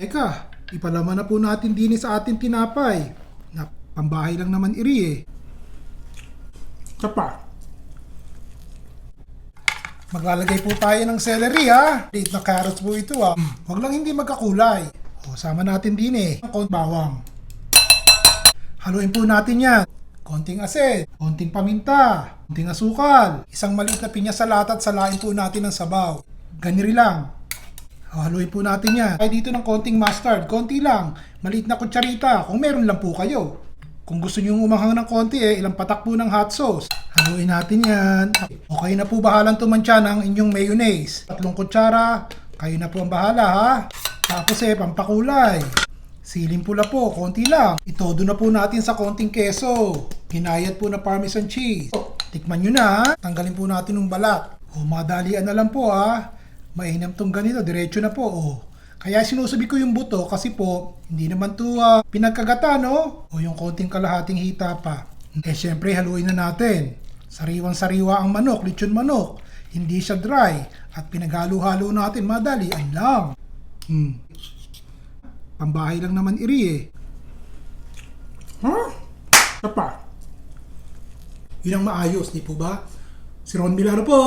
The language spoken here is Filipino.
Teka, ipalaman na po natin din sa ating tinapay. Na pambahay lang naman iri eh. Tsapa. Maglalagay po tayo ng celery ha. Late na carrots po ito ha. Huwag lang hindi magkakulay. O, sama natin din eh. Konting bawang. Haluin po natin yan. Konting asin, konting paminta, konting asukal, isang maliit na pinya sa lata at salain po natin ng sabaw. Ganiri lang. Haluin po natin yan. Ay dito ng konting mustard, konti lang. Maliit na kutsarita kung meron lang po kayo. Kung gusto nyo umanghang ng konti ilang patak po ng hot sauce. Haluin natin yan. Okay na po bahalang tumantya ng inyong mayonnaise. 3 kutsara, kayo na po ang bahala ha. Tapos pampakulay. Siling pula po, konti lang. Itodo na po natin sa konting keso. Hinayat po na parmesan cheese. Tikman nyo na ha. Tanggalin po natin yung balat. Madalian na lang po ha. Mainam tong ganito, diretso na po Kaya sinusubi ko yung buto kasi po, hindi naman to pinagkagata no? O yung konting kalahating hita pa. Syempre haluin na natin. Sariwang-sariwa ang manok, lechon manok. Hindi siya dry. At pinaghalo-halo natin, madalian lang. Pambahay lang naman iri eh. Tsapa. Yun ang maayos, di po ba? Si Ron Milano po!